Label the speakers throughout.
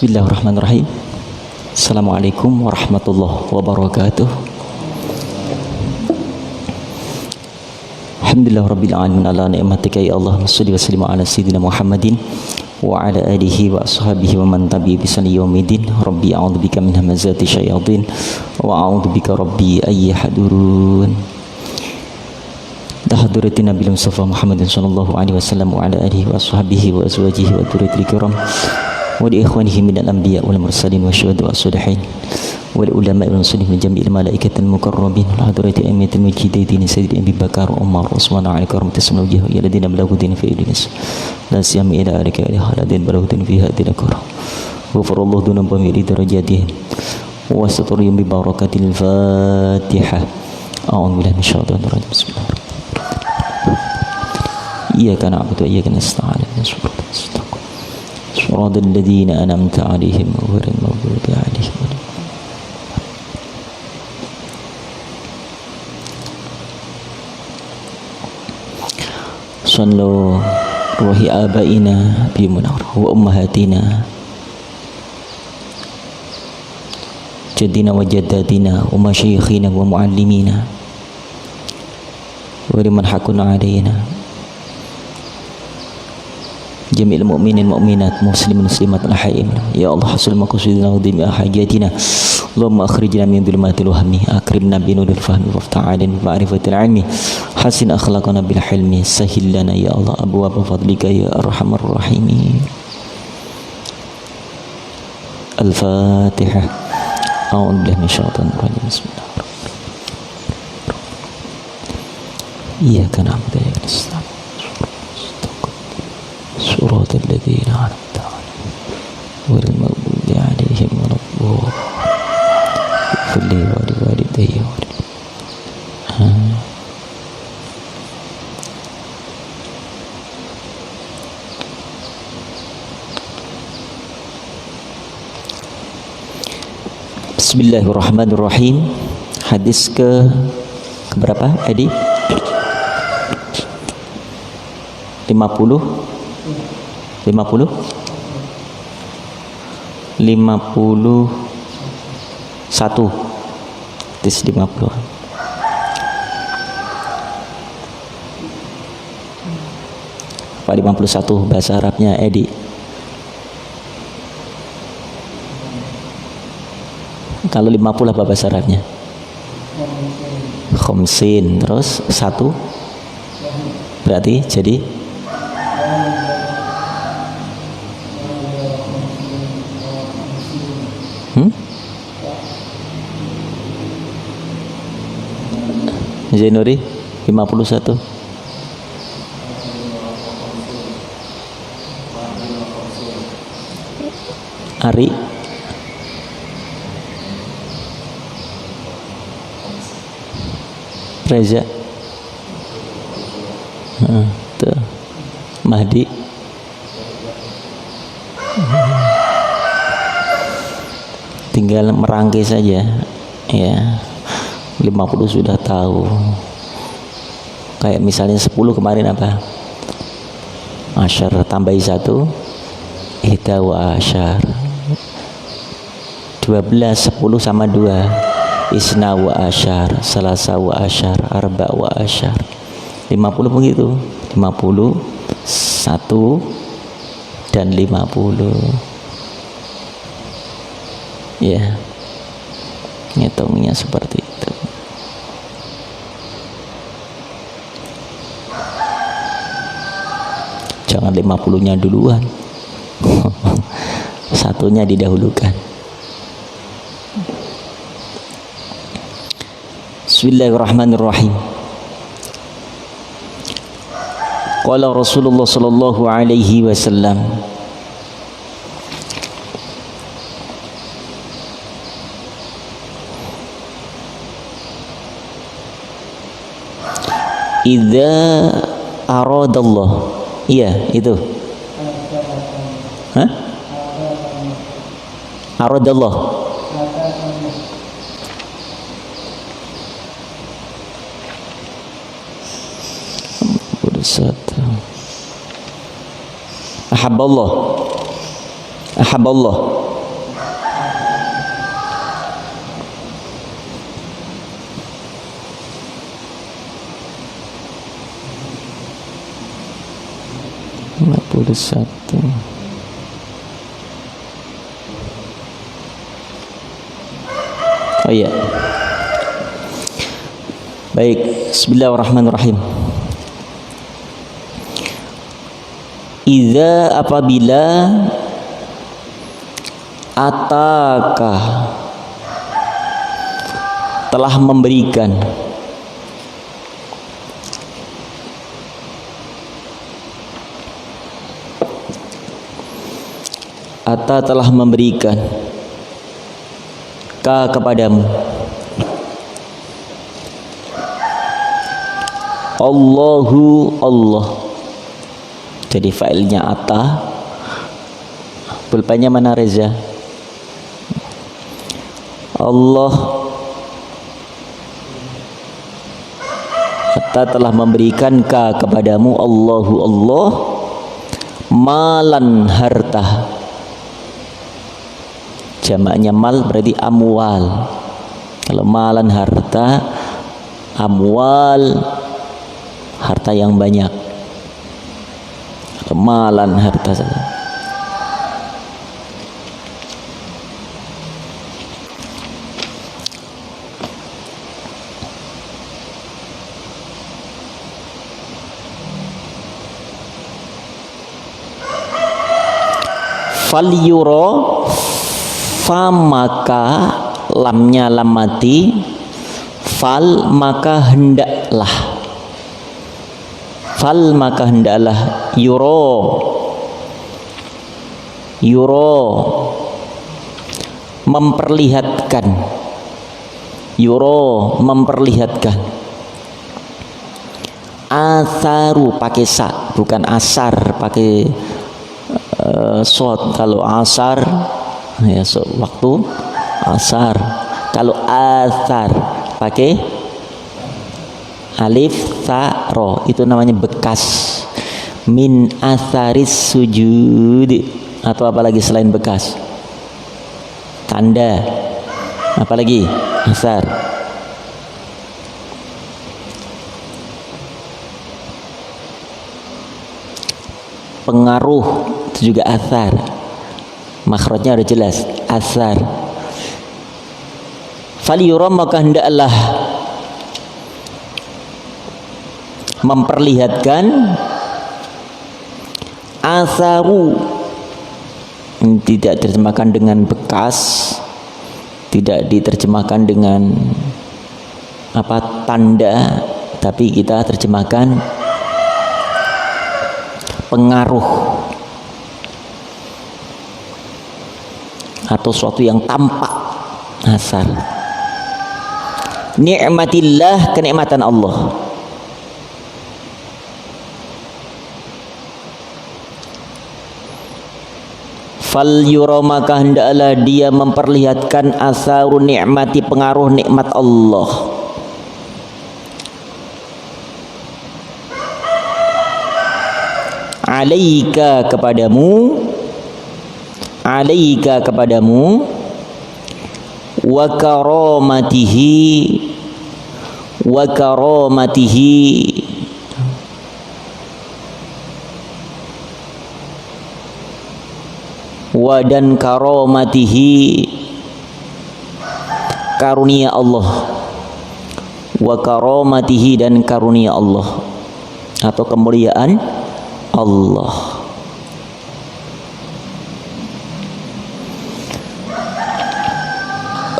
Speaker 1: Bismillahirrahmanirrahim. Assalamualaikum warahmatullahi wabarakatuh. Alhamdulillah rabbil alamin ala ni'matika ya Allah. Shalli wa sallim ala sayyidina Muhammadin wa ala alihi wa ashabihi wa man tabi'i bi ihsan yaumiddin. Rabbi a'udzubika min hamazati syayatin wa a'udzubika rabbi ay yahdurun. Tahadduratin Nabi Mustafa Muhammadin sallallahu alaihi wasallam wa ala alihi wa ashabihi wa azwajihi wa dzurriyyatil kiram wa li ikhwanihi minal anbiya wal mursalin wa syuhada wa shalihin wal ulama wal muslimin min jami'il malaikatil mukarrabin wal hadrati amiyatil mujahidin sayyidina Abi Bakar Umar Utsman ali karamatis samawiyah ya ladina balaguddin fi idnis la siyama ila alika ila haladin balaguddin fi hadil qura ghafarallahu dunum pamili darajatihim wa saturiyum bi barakatil Fatihah. A'udzu billahi minasyaitonir rajim. Bismillahirrahmanirrahim. Iyyaka na'budu wa iyyaka nasta'in. صراط الذين أنعمت عليهم غير المغضوب عليهم صلوا روح آبائنا بمنار وأمهاتنا جدنا وجداتنا ومشايخنا ومعلمينا ولمن حكنا علينا جميع المؤمنين المؤمنات مسلمين مسلمات الحائين يا الله حصل مقصودنا وضم حاجاتنا اللهم أخرجنا من ظلمات الوهم أكرمنا بنور الفهم وافتح علينا بمعرفة العلم حسن أخلاقنا بالحلم سهل لنا يا الله أبواب فضلك يا أرحم الراحمين. الفاتحة. أعوذ بالله من الشيطان الرجيم. بسم الله الرحمن الرحيم. إياك نعبد وإياك نستعين صراط الذين أنعمت عليهم غير المغضوب عليهم ولا الضالين. اغفر لي ولوالدي Bismillahirrahmanirrahim. Hadis ke berapa, Edi? 51 tis 50 apa 51 bahasa Arabnya, Edi? Kalau 50 apa bahasa Arabnya? Khomsin. Terus 1 berarti jadi Zainuri 51. Ari Reza tuh. Mahdi tinggal merangkai saja ya. 50 sudah tahu. Kayak misalnya 10 kemarin apa? Asyar tambahi 1 ihda wa asyar. 12 10 sama 2 isna wa asyar, salasa wa asyar, arba wa asyar. 50 begitu. 50 1 dan 50 ya. Ngitungnya seperti itu. Jangan 50-nya duluan. Satunya didahulukan. Bismillahirrahmanirrahim. Qala Rasulullah sallallahu alaihi wasallam, idza aradallah. Iya, itu. Hah? Aradallah. Satu. Ahabballah. Ahabballah. 51. Oh iya. Baik, bismillahirrahmanirrahim. Iza apabila ataka telah memberikan Ata telah memberikan ka kepadamu Allahu Allah. Jadi failnya ata, pulpanya mana Reza? Allah Ata telah memberikan ka kepadamu Allahu Allah malan harta. Jamaknya mal berarti amwal. Kalau malan harta, amwal harta yang banyak. Kalau malan harta saja. Fal yuro maka lamnya lam mati, fal maka hendaklah, fal maka hendaklah, yuro memperlihatkan, yuro memperlihatkan, asaru pakai sa bukan asar pakai sod. Kalau asar ya waktu asar, kalau asar pakai alif sa ro itu namanya bekas. Min asaris sujud atau apalagi selain bekas, tanda apalagi asar. Pengaruh itu juga asar, makhrajnya udah jelas asar. Fal yuram maka hendaklah memperlihatkan asaru, tidak diterjemahkan dengan bekas, tidak diterjemahkan dengan apa tanda, tapi kita terjemahkan pengaruh atau sesuatu yang tampak. Asar nikmatillah, kenikmatan Allah. Fal yura maka hendaklah dia memperlihatkan asaru nikmati, pengaruh nikmat Allah. Alaika kepadamu, alaika kepadamu, wa karamatihi, wa karamatihi, wa dan karamatihi, karunia Allah, wa karamatihi dan karunia Allah atau kemuliaan Allah.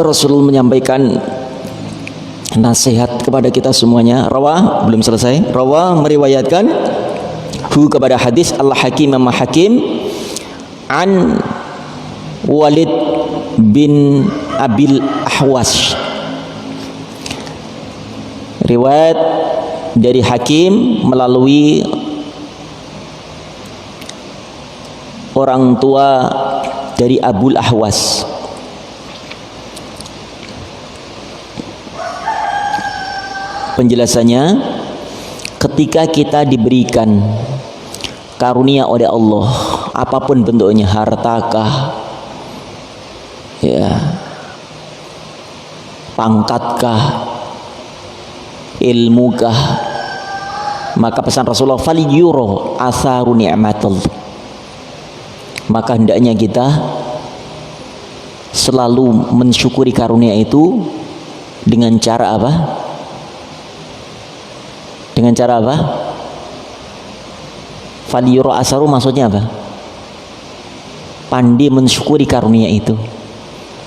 Speaker 1: Rasul menyampaikan nasihat kepada kita semuanya. Rawa belum selesai. Rawa meriwayatkan hu kepada hadis Al-Hakim Imam Hakim an Walid bin Abil Ahwas. Riwayat dari Hakim melalui orang tua dari Abul Ahwas. Penjelasannya, ketika kita diberikan karunia oleh Allah, apapun bentuknya, hartakah, ya, pangkatkah, ilmukah, Maka pesan Rasulullah, falyuro atharu ni'matallah. Maka hendaknya kita selalu mensyukuri karunia itu dengan cara apa? Dengan cara apa? Falyuro atharu maksudnya apa? Pandai mensyukuri karunia itu.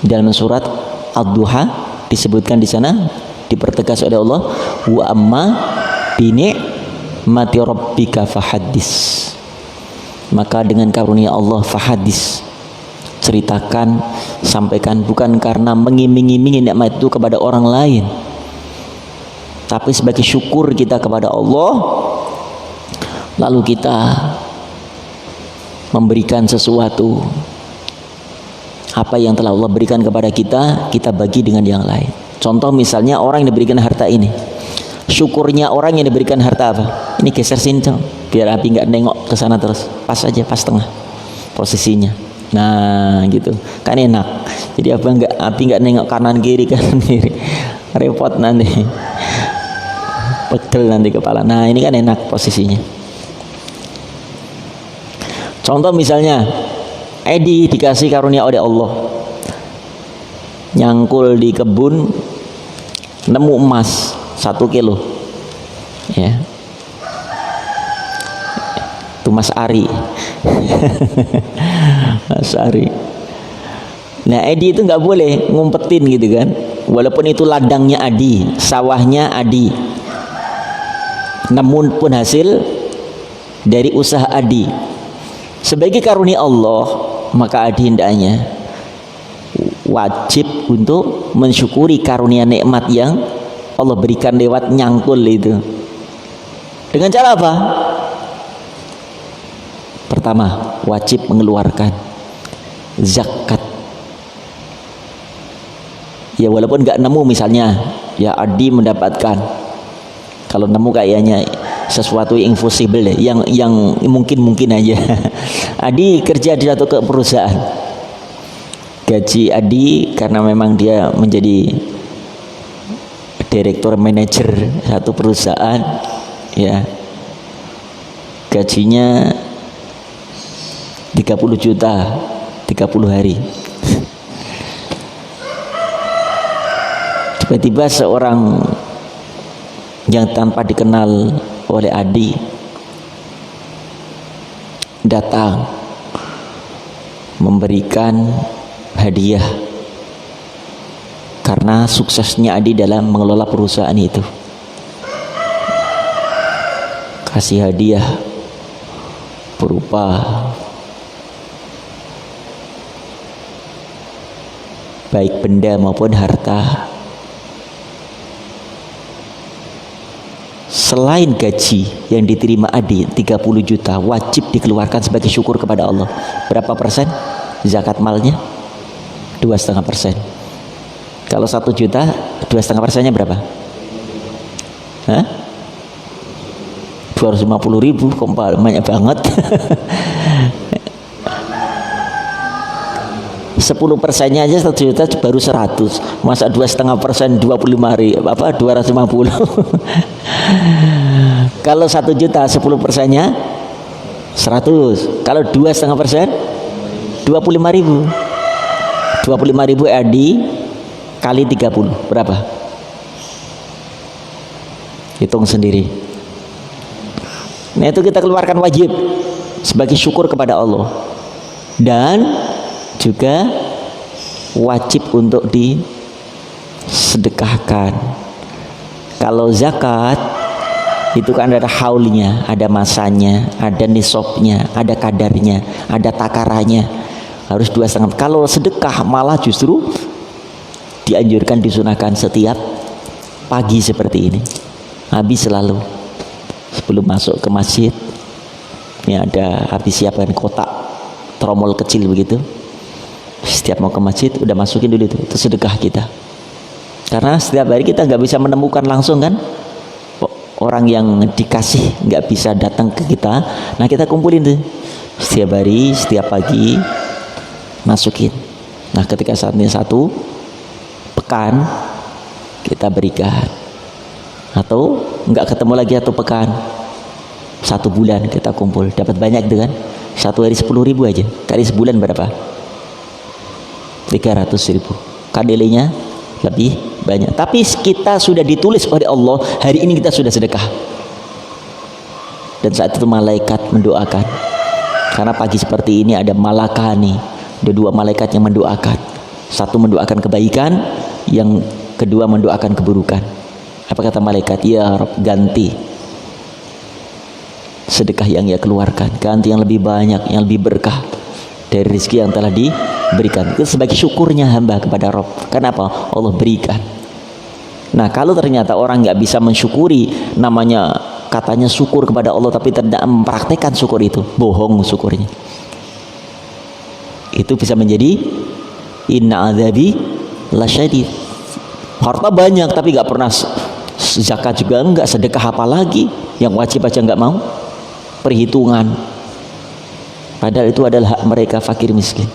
Speaker 1: Dalam surat Ad-Duha disebutkan di sana, dipertegas oleh Allah, wa amma binikmati rabbika fahaddis. Maka dengan karunia Allah fahadis, ceritakan, sampaikan, bukan karena mengiming-imingi nikmat itu kepada orang lain, tapi sebagai syukur kita kepada Allah. Lalu kita memberikan sesuatu, apa yang telah Allah berikan kepada kita, kita bagi dengan yang lain. Contoh misalnya orang yang diberikan harta ini, syukurnya orang yang diberikan harta apa? Ini geser sini dong, biar api nggak nengok ke sana terus, pas aja, pas tengah posisinya. Nah gitu kan enak. Jadi apa nggak, api nggak nengok kanan kiri repot nanti, pegel nanti kepala. Nah ini kan enak posisinya. Contoh misalnya Edi dikasih karunia oleh Allah, nyangkul di kebun, nemu emas 1 kilo, ya, itu Mas Ari. Mas Ari. Nah Edi itu nggak boleh ngumpetin gitu kan, walaupun itu ladangnya Adi, sawahnya Adi, namun pun hasil dari usaha Adi. Sebagai karunia Allah, maka Adi hendaknya wajib untuk mensyukuri karunia nikmat yang Allah berikan lewat nyangkul itu. Dengan cara apa? Pertama, wajib mengeluarkan zakat. Ya walaupun nggak nemu misalnya, ya Adi mendapatkan. Kalau nemu kayaknya sesuatu yang impossible ya, yang mungkin aja. Adi kerja di satu perusahaan. Gaji Adi karena memang dia menjadi direktur manajer satu perusahaan, ya, gajinya 30 juta 30 hari. Tiba-tiba seorang yang tanpa dikenal oleh Adi datang memberikan hadiah karena suksesnya Adi dalam mengelola perusahaan itu. Kasih hadiah berupa baik benda maupun harta. Selain gaji yang diterima Adi 30 juta, wajib dikeluarkan sebagai syukur kepada Allah. Berapa persen zakat malnya? 2,5%. Kalau 1 juta 2,5%-nya berapa? Hah? 250.000, kok banyak banget. 10%-nya aja 1 juta baru 100. Masa 2,5% 25.000 apa 250. Kalau 1 juta 10%-nya 100. Kalau 2,5% 25.000. 25.000 Adi kali 30 berapa? Hitung sendiri. Nah itu kita keluarkan wajib sebagai syukur kepada Allah, dan juga wajib untuk disedekahkan. Kalau zakat itu kan ada haulnya, ada masanya, ada nisabnya, ada kadarnya, ada takarannya, harus 2,5. Kalau sedekah malah justru dianjurkan, disunahkan setiap pagi seperti ini. Habis selalu sebelum masuk ke masjid, ini ada habis siapkan kotak tromol kecil begitu. Setiap mau ke masjid udah masukin dulu itu sedekah kita. Karena setiap hari kita nggak bisa menemukan langsung kan, orang yang dikasih nggak bisa datang ke kita. Nah kita kumpulin tuh setiap hari, setiap pagi masukin. Nah ketika saatnya 1 pekan kita berikan, atau nggak ketemu lagi 1 pekan, 1 bulan kita kumpul, dapat banyak itu kan. 1 hari 10.000 aja, kali sebulan berapa? 300.000. Kan nilainya lebih banyak. Tapi kita sudah ditulis oleh Allah, hari ini kita sudah sedekah. Dan saat itu malaikat mendoakan. Karena pagi seperti ini ada malakani, ada 2 malaikat yang mendoakan. Satu mendoakan kebaikan, yang kedua mendoakan keburukan. Apa kata malaikat? Ya Rabb, ganti sedekah yang ia keluarkan, ganti yang lebih banyak, yang lebih berkah dari rezeki yang telah diberikan. Itu sebagai syukurnya hamba kepada Rabb. Kenapa? Allah berikan. Nah, kalau ternyata orang nggak bisa mensyukuri, namanya katanya syukur kepada Allah tapi tidak mempraktekkan syukur itu, bohong syukurnya. Itu bisa menjadi inna adzabi lasyadid. Harta banyak tapi nggak pernah zakat juga enggak, sedekah apa lagi, yang wajib aja nggak mau, perhitungan. Padahal itu adalah hak mereka, fakir miskin,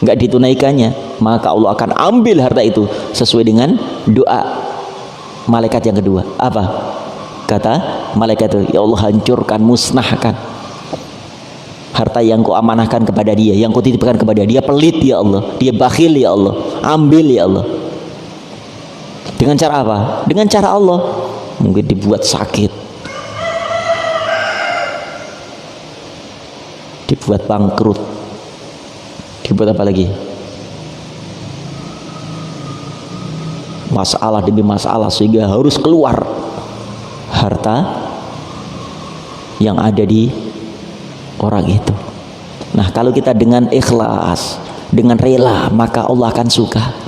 Speaker 1: nggak ditunaikannya, maka Allah akan ambil harta itu sesuai dengan doa malaikat yang kedua. Apa kata malaikat itu? Ya Allah, hancurkan, musnahkan harta yang kau amanahkan kepada dia, yang kau titipkan kepada dia. Pelit ya Allah, dia bakhil ya Allah, ambil ya Allah. Dengan cara apa? Dengan cara Allah. Mungkin dibuat sakit, dibuat bangkrut, dibuat apa lagi? Masalah demi masalah, sehingga harus keluar harta yang ada di orang itu. Nah, kalau kita dengan ikhlas, dengan rela, maka Allah akan suka.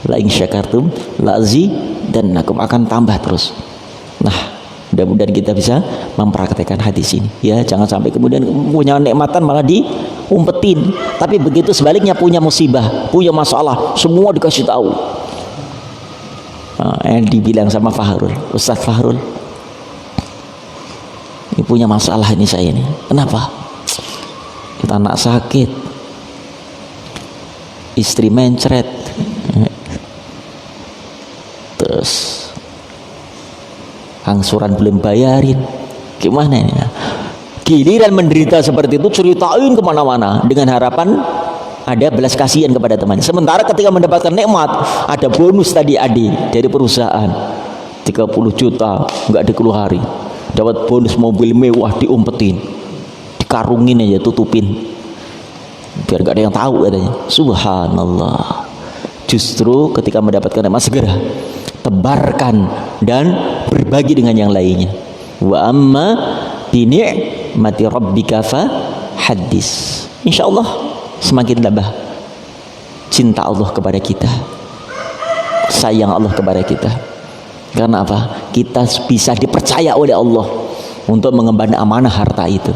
Speaker 1: La in syakartum la azidannakum, akan tambah terus. Nah, mudah-mudahan kita bisa mempraktekkan hadis ini ya. Jangan sampai kemudian punya nikmatan malah diumpetin, tapi begitu sebaliknya punya musibah, punya masalah, semua dikasih tahu. Nah, yang dibilang sama Fahrul, Ustaz Fahrul, ini punya masalah ini saya ini. Kenapa? Kita anak sakit, istri mencret, terus angsuran belum bayarin, gimana ini? Giliran menderita seperti itu ceritain kemana-mana dengan harapan ada belas kasihan kepada teman. Sementara ketika mendapatkan nikmat, ada bonus tadi Adi dari perusahaan 30 juta nggak dikeluarin, dapat bonus mobil mewah diumpetin, dikarungin aja, tutupin biar nggak ada yang tahu katanya. Subhanallah. Justru ketika mendapatkan nikmat segera tebarkan dan berbagi dengan yang lainnya. Wa amma bi ni'mati rabbika fa hadis. Insyaallah semakin tambah cinta Allah kepada kita, sayang Allah kepada kita. Karena apa? Kita bisa dipercaya oleh Allah untuk mengemban amanah harta itu.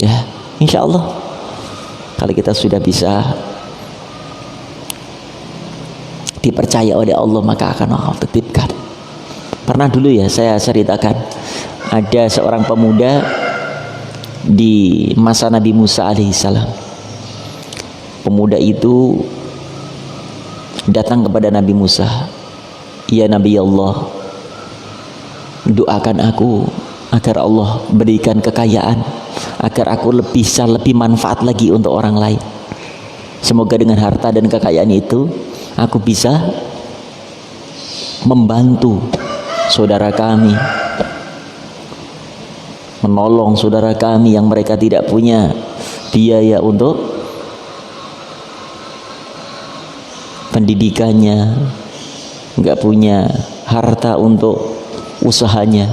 Speaker 1: Ya, insyaallah kalau kita sudah bisa dipercaya oleh Allah, maka akan Allah titipkan. Pernah dulu ya saya ceritakan, ada seorang pemuda di masa Nabi Musa alaihissalam. Pemuda itu datang kepada Nabi Musa, ya Nabi Allah, doakan aku agar Allah berikan kekayaan, agar aku bisa lebih manfaat lagi untuk orang lain. Semoga dengan harta dan kekayaan itu aku bisa membantu saudara kami, menolong saudara kami yang mereka tidak punya biaya untuk pendidikannya, nggak punya harta untuk usahanya.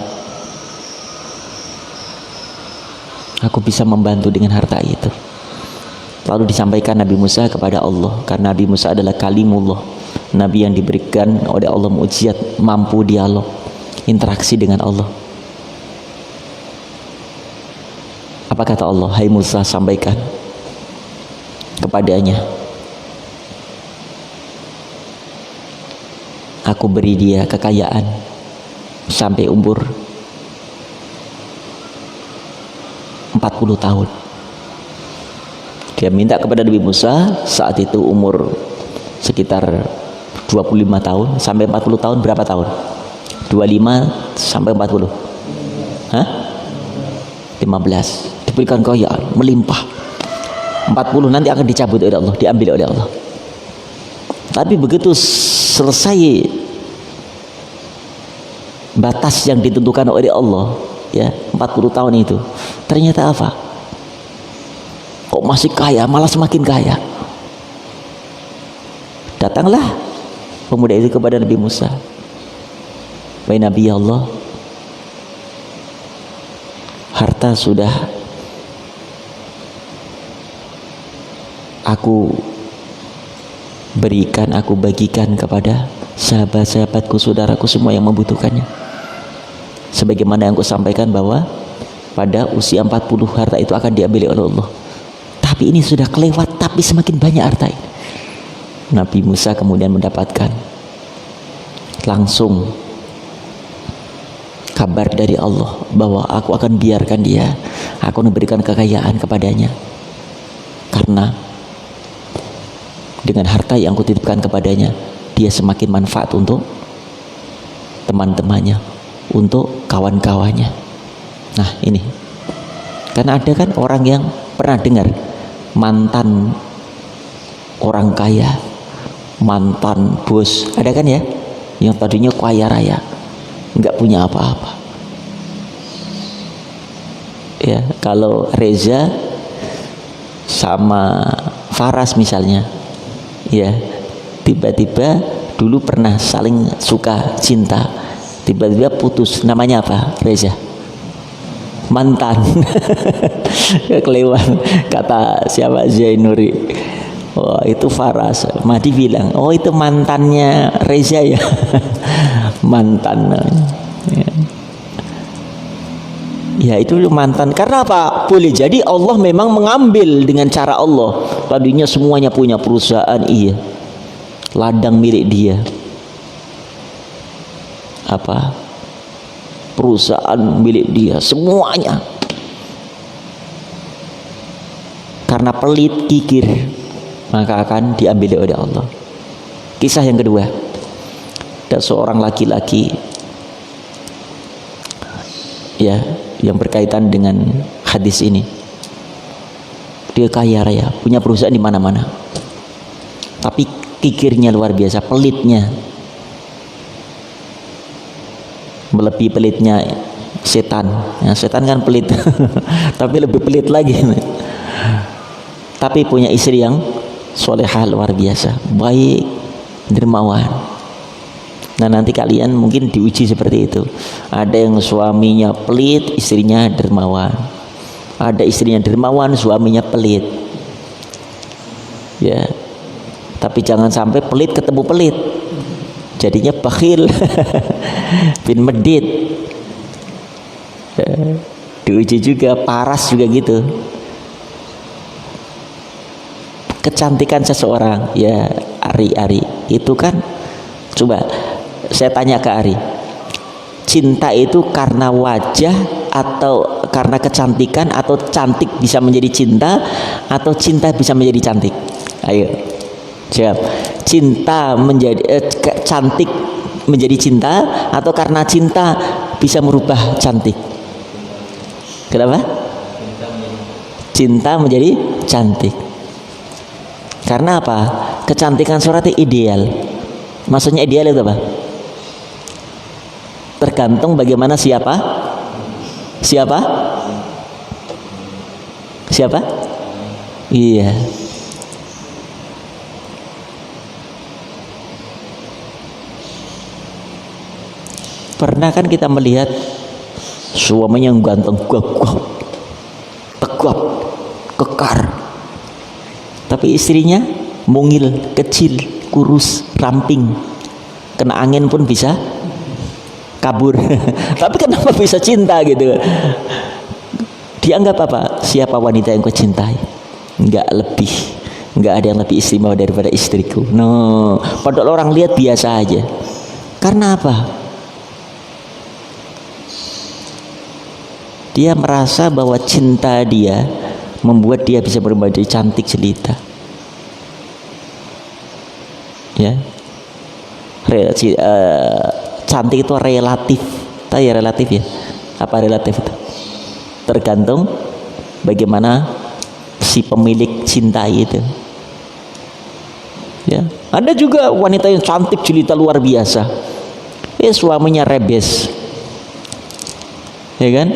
Speaker 1: Aku bisa membantu dengan harta itu. Lalu disampaikan Nabi Musa kepada Allah, karena Nabi Musa adalah kalimullah, Nabi yang diberikan oleh Allah mukjizat, mampu dialog, interaksi dengan Allah. Apa kata Allah? Hai Musa, sampaikan kepadanya, aku beri dia kekayaan sampai umur 40 tahun. Dia minta kepada Nabi Musa saat itu umur sekitar 25 tahun sampai 40 tahun. Berapa tahun? 25 sampai 40. Hah? 15 diberikan kekayaan melimpah. 40 nanti akan dicabut oleh Allah, diambil oleh Allah. Tapi begitu selesai batas yang ditentukan oleh Allah, ya 40 tahun itu, ternyata apa? Kok masih kaya, malah semakin kaya. Datanglah pemuda itu kepada Nabi Musa. Wahai Nabi Allah, harta sudah aku berikan, aku bagikan kepada sahabat-sahabatku, saudaraku semua yang membutuhkannya. Sebagaimana yang aku sampaikan bahwa pada usia 40 harta itu akan diambil oleh Allah. Tapi ini sudah kelewat, tapi semakin banyak harta ini. Nabi Musa kemudian mendapatkan langsung kabar dari Allah bahwa aku akan biarkan dia, aku akan memberikan kekayaan kepadanya, karena dengan harta yang aku titipkan kepadanya, dia semakin manfaat untuk teman-temannya, untuk kawan-kawannya. Nah ini, karena ada kan orang yang pernah dengar mantan orang kaya, mantan bos, ada kan ya, yang tadinya kaya raya, nggak punya apa-apa. Ya, kalau Reza sama Faras misalnya, ya tiba-tiba dulu pernah saling suka cinta, tiba-tiba putus, namanya apa? Reza, mantan. Kelewat kata siapa, Zainuri. Oh itu Faras. Mahdi bilang, oh itu mantannya Reza ya. Mantan ya itu mantan. Karena apa? Boleh jadi Allah memang mengambil dengan cara Allah. Tadinya semuanya punya perusahaan, iya, ladang milik dia, apa, perusahaan milik dia, semuanya. Karena pelit, kikir, maka akan diambil oleh Allah. Kisah yang kedua, ada seorang laki-laki, ya, yang berkaitan dengan hadis ini. Dia kaya raya, punya perusahaan di mana-mana, tapi kikirnya luar biasa, pelitnya melebihi pelitnya setan. Ya, setan kan pelit, tapi lebih pelit lagi. Tapi punya istri yang solehah luar biasa, baik, dermawan. Nah nanti kalian mungkin diuji seperti itu. Ada yang suaminya pelit, istrinya dermawan. Ada istrinya dermawan, suaminya pelit. Ya, tapi jangan sampai pelit ketemu pelit, jadinya bakhil. Bin medit. Ya, diuji juga, paras juga gitu. Kecantikan seseorang, ya Ari itu kan, coba saya tanya ke Ari, cinta itu karena wajah atau karena kecantikan, atau cantik bisa menjadi cinta, atau cinta bisa menjadi cantik? Ayo jawab. Cinta menjadi cantik menjadi cinta, atau karena cinta bisa merubah cantik? Kenapa? Cinta menjadi cantik. Karena apa? Kecantikan surat itu ideal. Maksudnya ideal itu apa? Tergantung bagaimana siapa? Iya. Pernah kan kita melihat suaminya yang ganteng, gagah, tegap, kekar, tapi istrinya mungil, kecil, kurus, ramping, kena angin pun bisa kabur. Tapi kenapa bisa cinta gitu? Dianggap apa? Siapa wanita yang kau cintai? Enggak ada yang lebih istimewa daripada istriku. No, padahal orang lihat biasa aja. Karena apa? Dia merasa bahwa cinta dia membuat dia bisa berubah jadi cantik jelita. Ya, cantik itu relatif. Tahu ya relatif ya? Apa relatif itu? Tergantung bagaimana si pemilik cintai itu. Ya, ada juga wanita yang cantik jelita luar biasa, suaminya rebes, ya kan,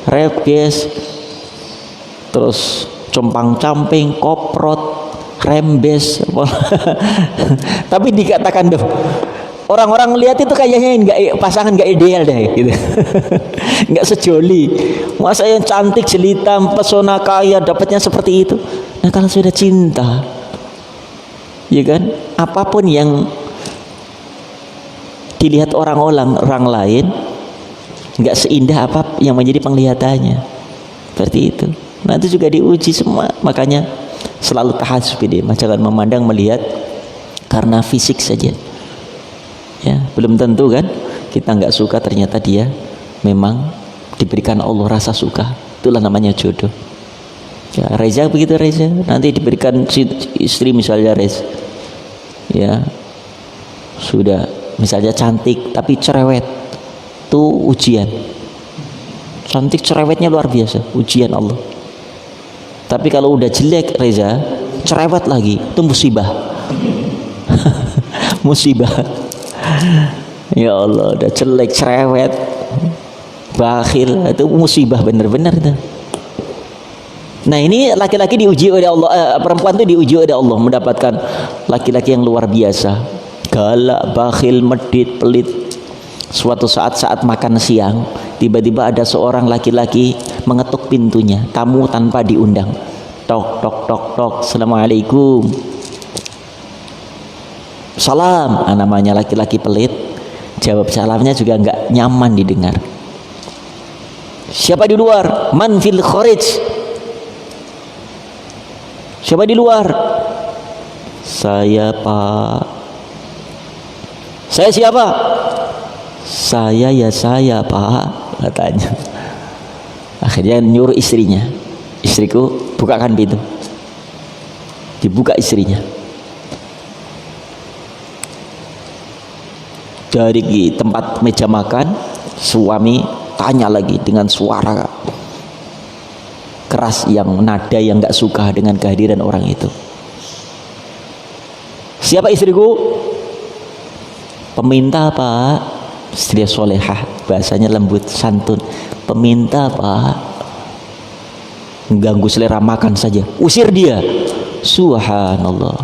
Speaker 1: rebes, terus compang-camping, koprot, rembes, tapi dikatakan tuh orang-orang lihat itu kayaknya pasangan nggak ideal deh, gitu. Nggak sejoli. Masa yang cantik, jelita, pesona, kaya dapatnya seperti itu. Nah kalau sudah cinta, ya kan, apapun yang dilihat orang lain nggak seindah apa yang menjadi penglihatannya, seperti itu. Nah itu juga diuji semua, makanya selalu tahadzub dia, jangan memandang melihat karena fisik saja. Ya, belum tentu kan kita nggak suka, ternyata dia memang diberikan Allah rasa suka, itulah namanya jodoh. Ya, Reza begitu, Reza nanti diberikan istri misalnya Reza, ya sudah misalnya cantik tapi cerewet, tuh ujian. Cantik cerewetnya luar biasa, ujian Allah. Tapi kalau udah jelek Reza, cerewet lagi, itu musibah. Musibah. Ya Allah, udah jelek, cerewet, bakhil, itu musibah benar-benar itu. Nah ini laki-laki diuji oleh Allah, perempuan itu diuji oleh Allah, mendapatkan laki-laki yang luar biasa, galak, bakhil, medit, pelit. Suatu saat makan siang, tiba-tiba ada seorang laki-laki mengetuk pintunya, tamu tanpa diundang. Tok tok tok tok, assalamualaikum. Salam. Namanya laki-laki pelit, jawab salamnya juga nggak nyaman didengar. Siapa di luar? Man fil kharij. Siapa di luar? Saya Pak. Saya siapa? Saya Pak, katanya. Akhirnya nyuruh istrinya, istriku bukakan pintu. Dibuka istrinya. Dari tempat meja makan, suami tanya lagi dengan suara keras, yang nada yang nggak suka dengan kehadiran orang itu. Siapa istriku? Peminta Pak. Istri solehah, bahasanya lembut, santun. Peminta Pak. Mengganggu selera makan saja, usir dia. Subhanallah.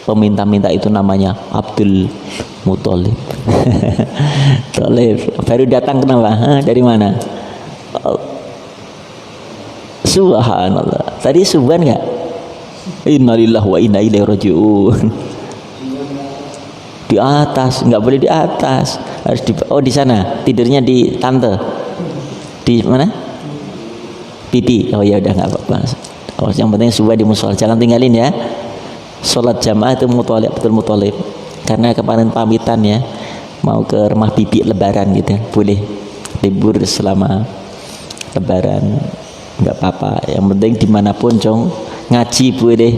Speaker 1: Peminta-minta itu namanya Abdul Muthalib. Thalib baru datang, kenapa? Dari mana? Subhanallah. Tadi subhan nggak? Innalillahi wa inna ilaihi rajiun. Di atas, nggak boleh di atas, harus di sana, tidurnya di tante, di mana? Pipi. Oh ya udah, nggak apa-apa. Oh, yang penting subhan di musola, jangan tinggalin ya. Sholat jamaah itu Muthalib, Abdul Muthalib. Karena kemarin pamitan ya, mau ke rumah bibi lebaran gitu, boleh libur selama lebaran, nggak apa-apa. Yang penting dimanapun cong, ngaji boleh,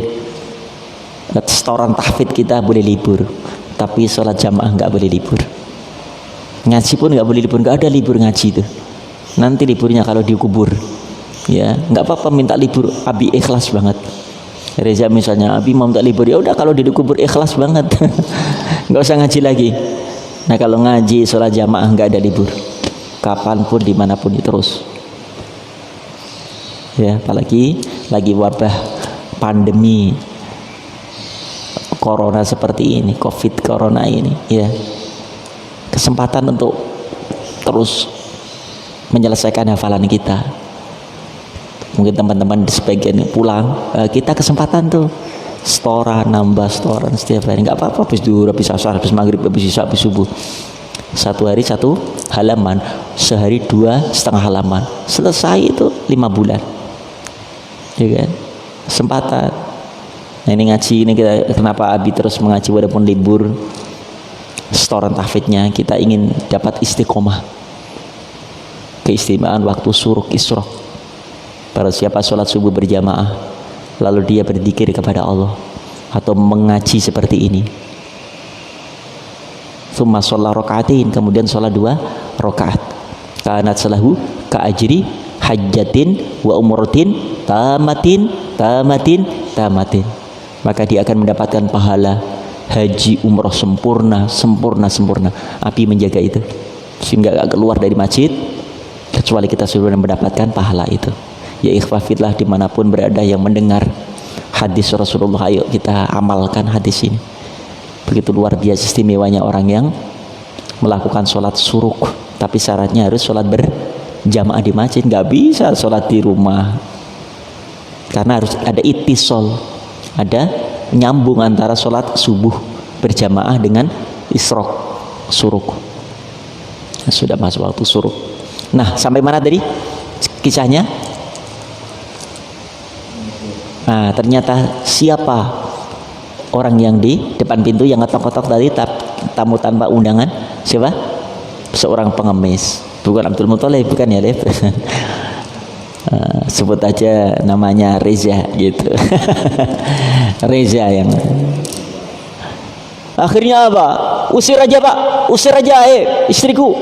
Speaker 1: setoran tahfidz kita boleh libur, tapi sholat jamaah nggak boleh libur. Ngaji pun nggak boleh libur, nggak ada libur ngaji itu. Nanti liburnya kalau dikubur, ya nggak apa-apa minta libur. Abi ikhlas banget. Reza misalnya, Abi mau minta libur, ya udah kalau dikubur ikhlas banget, nggak usah ngaji lagi. Nah kalau ngaji sholat jamaah nggak ada libur, kapanpun dimanapun terus. Ya apalagi lagi wabah pandemi corona seperti ini, covid corona ini, ya kesempatan untuk terus menyelesaikan hafalan kita. Mungkin teman-teman di sebagian pulang, kita kesempatan tuh setoran, nambah setoran setiap hari, nggak apa-apa. Habis duhur, habis asar, habis maghrib, habis isya, habis subuh, satu hari satu halaman, sehari 2,5 halaman, selesai itu 5 bulan, ya kan? Kesempatan. Nah ini ngaji ini kita, kenapa Abi terus mengaji walaupun libur setoran tahfidznya, kita ingin dapat istiqomah, keistimewaan waktu suruk isyraq. Para siapa sholat subuh berjamaah lalu dia berzikir kepada Allah atau mengaji seperti ini, tsumma shalla raka'atain, kemudian sholat 2 rakaat, kanat salahu ka ajri hajjatin wa umratin tamatin tamatin tamatin. Maka dia akan mendapatkan pahala haji umroh sempurna sempurna sempurna. Api menjaga itu sehingga gak keluar dari masjid kecuali kita sudah mendapatkan pahala itu. Ya ikhwafillah dimanapun berada yang mendengar hadis Rasulullah, ayo kita amalkan hadis ini. Begitu luar biasa istimewanya orang yang melakukan sholat suruk, tapi syaratnya harus sholat berjamaah di masjid. Nggak bisa sholat di rumah karena harus ada ittisol, ada nyambung antara sholat subuh berjamaah dengan isrok suruk. Nah, sudah masuk waktu suruk. Nah, sampai mana tadi kisahnya? Nah, ternyata siapa orang yang di depan pintu yang ngetok-ngetok tadi, tamu tanpa undangan? Siapa? Seorang pengemis. Bukan Abdul Muthalib, bukan ya, Lev? Sebut aja namanya Reza gitu. Reza yang akhirnya apa? Usir aja Pak, usir aja istriku,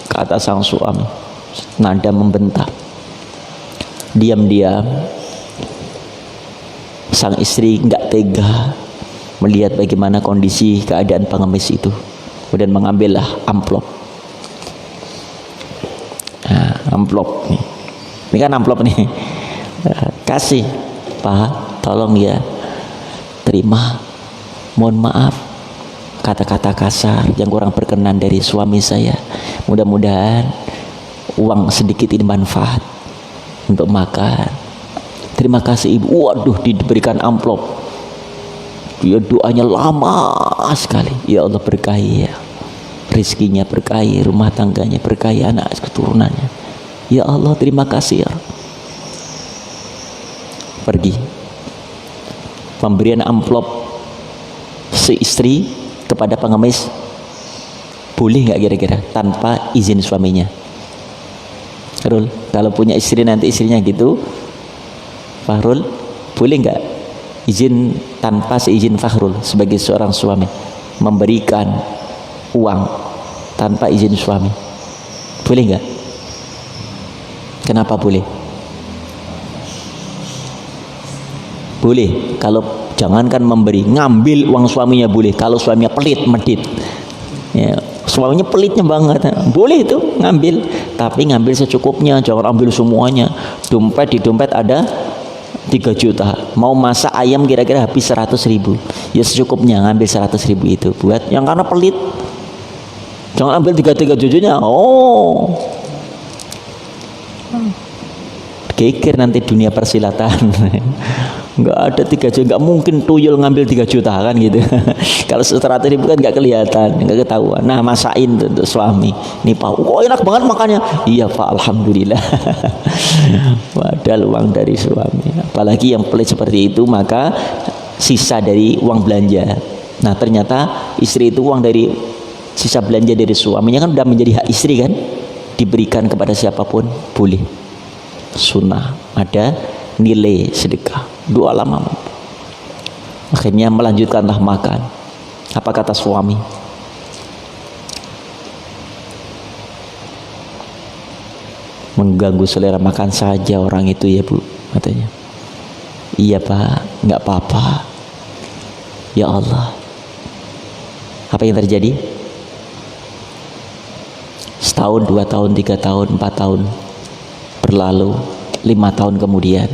Speaker 1: kata sang suami. Nada membentak. Diam-diam sang istri nggak tega melihat bagaimana kondisi keadaan pengemis itu, kemudian mengambillah amplop. Nah, amplop nih, ini kan amplop nih, kasih Pak, tolong ya, terima, mohon maaf kata-kata kasar yang kurang berkenan dari suami saya, mudah-mudahan uang sedikit ini manfaat untuk makan. Terima kasih ibu. Waduh, diberikan amplop. Dia doanya lama sekali. Ya Allah berkahi ya, rizkinya berkahi, rumah tangganya berkahi, anak keturunannya. Ya Allah terima kasih ya. Pergi. Pemberian amplop si istri kepada pengemis boleh nggak kira-kira tanpa izin suaminya? Rul, kalau punya istri nanti istrinya gitu, Fahrul, boleh nggak izin tanpa seizin Fahrul sebagai seorang suami memberikan uang tanpa izin suami? Boleh nggak? Kenapa boleh? Boleh. Kalau jangankan memberi, ngambil uang suaminya boleh. Kalau suaminya pelit, medit, ya, suaminya pelitnya banget, boleh itu ngambil, tapi ngambil secukupnya, jangan ambil semuanya. Dompet, di dompet ada 3 juta, mau masak ayam kira-kira habis 100.000, ya secukupnya ngambil 100.000 itu buat yang karena pelit. Jangan ambil 3 jujunya. Oh, geger nanti dunia persilatan. Nggak ada 3 juta, nggak mungkin tuyul ngambil 3 juta kan gitu. Kalau 100.000 kan nggak kelihatan, nggak ketahuan. Nah, masain untuk suami, nih Pak, kok enak banget makannya. Iya Pak, alhamdulillah. Padahal uang dari suami. Apalagi yang pelit seperti itu, maka sisa dari uang belanja. Nah, ternyata istri itu uang dari sisa belanja dari suaminya kan udah menjadi hak istri kan, diberikan kepada siapapun boleh. Sunnah, ada nilai sedekah, doa lama. Akhirnya melanjutkanlah makan. Apa kata suami? Mengganggu selera makan saja orang itu ya Bu, katanya. Iya Pak, nggak apa-apa. Ya Allah, apa yang terjadi? Setahun, 2 tahun, 3 tahun, 4 tahun berlalu, 5 tahun kemudian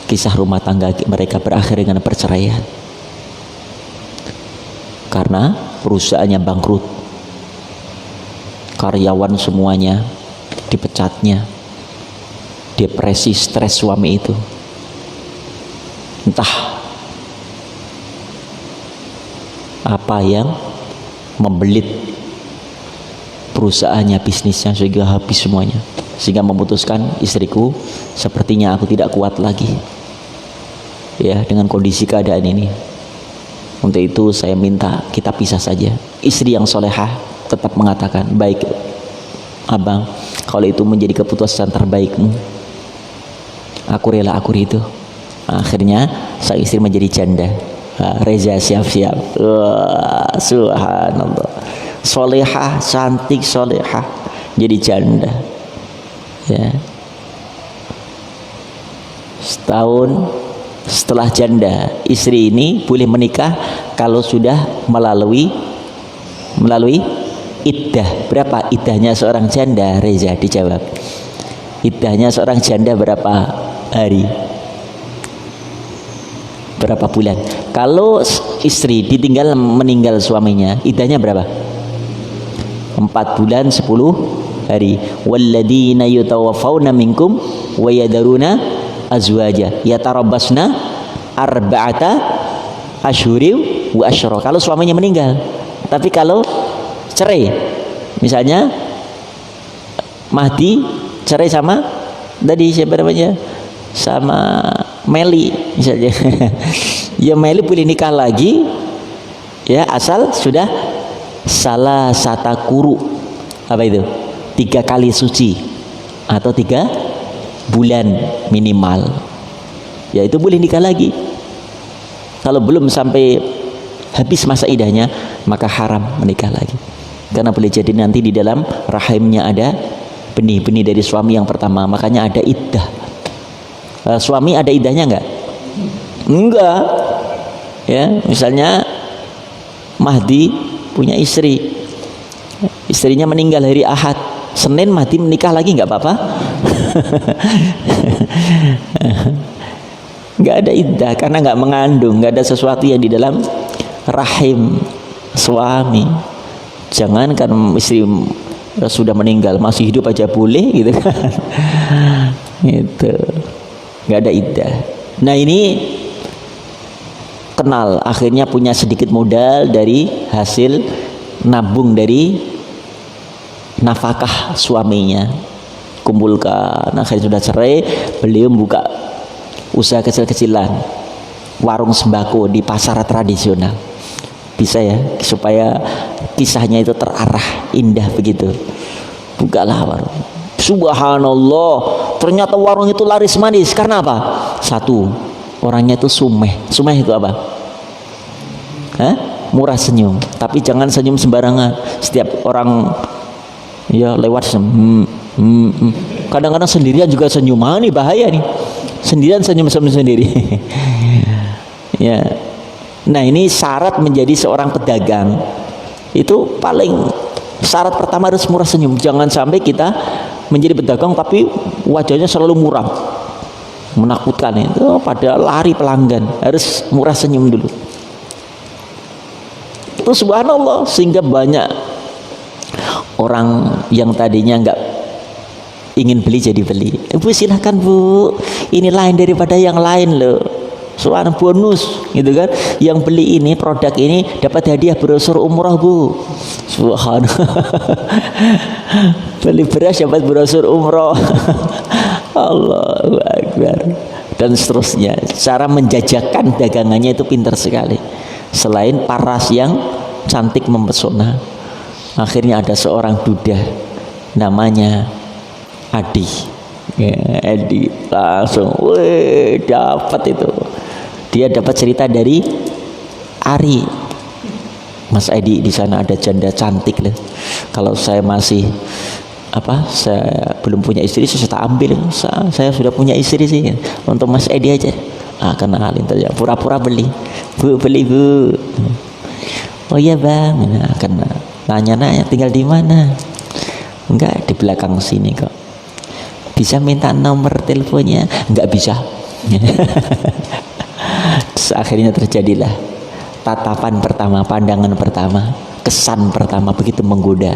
Speaker 1: kisah rumah tangga mereka berakhir dengan perceraian karena perusahaannya bangkrut, karyawan semuanya dipecatnya, depresi, stres suami itu. Entah apa yang membelit perusahaannya, bisnisnya, sehingga habis semuanya, sehingga memutuskan, istriku sepertinya aku tidak kuat lagi ya dengan kondisi keadaan ini. Untuk itu saya minta kita pisah saja. Istri yang solehah tetap mengatakan, baik abang, kalau itu menjadi keputusan terbaikmu, aku rela, aku ridho. Akhirnya sang istri menjadi janda. Reza siap-siap. Wah, subhanallah, solehah, cantik, solehah, jadi janda. Ya. Setahun setelah janda, istri ini boleh menikah kalau sudah melalui iddah. Berapa iddahnya seorang janda? Reza, dijawab. Iddahnya seorang janda berapa hari? Berapa bulan? Kalau istri ditinggal meninggal suaminya, iddahnya berapa? 4 bulan 10 hari. Walladzina yutawaffawna minkum wa yadaruna azwaja yatarabbasna arba'ata asyhuri wa asyra. Kalau suaminya meninggal. Tapi kalau cerai, misalnya Mahdi cerai sama tadi siapa namanya? Sama Meli misalnya. Ya Meli boleh nikah lagi ya, asal sudah salah sata kuru. Apa itu? 3 kali suci atau 3 bulan minimal. Ya itu boleh nikah lagi. Kalau belum sampai habis masa iddahnya, maka haram menikah lagi. Karena boleh jadi nanti di dalam rahimnya ada benih-benih dari suami yang pertama, makanya ada iddah. Suami ada iddahnya enggak? Enggak. Ya, misalnya Mahdi punya istri, istrinya meninggal hari Ahad, Senin Mahdi menikah lagi enggak apa-apa? Enggak ada iddah karena enggak mengandung, enggak ada sesuatu yang di dalam rahim suami. Jangankan istri sudah meninggal, masih hidup aja boleh gitu kan. Gitu. Enggak ada iddah. Nah ini kenal, akhirnya punya sedikit modal dari hasil nabung dari nafkah suaminya, kumpulkan, akhirnya sudah cerai, beliau buka usaha kecil-kecilan, warung sembako di pasar tradisional. Bisa ya, supaya kisahnya itu terarah, indah begitu. Bukalah warung. Subhanallah, ternyata warung itu laris manis. Karena apa? Satu, orangnya itu sumeh. Sumeh itu apa? Hah? Murah senyum. Tapi jangan senyum sembarangan. Setiap orang ya lewat kadang-kadang sendirian juga senyum. Ini bahaya nih. Sendirian senyum sendiri. Ya. Nah ini syarat menjadi seorang pedagang. Itu paling syarat pertama harus murah senyum. Jangan sampai kita menjadi pedagang tapi wajahnya selalu muram, menakutkan itu, pada lari pelanggan. Harus murah senyum dulu. Itu subhanallah, sehingga banyak orang yang tadinya enggak ingin beli jadi beli. Bu silahkan bu, ini lain daripada yang lain loh, soal bonus gitu kan. Yang beli ini, produk ini dapat hadiah brosur umroh bu. Subhanallah. Beli beras dapat brosur umroh. Allahu Akbar. Dan seterusnya. Cara menjajakan dagangannya itu pintar sekali. Selain paras yang cantik mempesona, akhirnya ada seorang duda namanya Adi. Ya, Adi langsung, weh, dapat itu. Dia dapat cerita dari Ari. Mas Edi, di sana ada janda cantik loh. Kalau saya masih saya belum punya istri, saya tak ambil. Saya sudah punya istri sih. Untuk Mas Edi aja. Kenalin saja. Pura-pura beli. Bu, beli bu. Oh iya bang. Akan nanya-nanya tinggal di mana? Enggak, di belakang sini kok. Bisa minta nomor teleponnya? Enggak bisa. Terus akhirnya terjadilah tatapan pertama, pandangan pertama, kesan pertama begitu menggoda.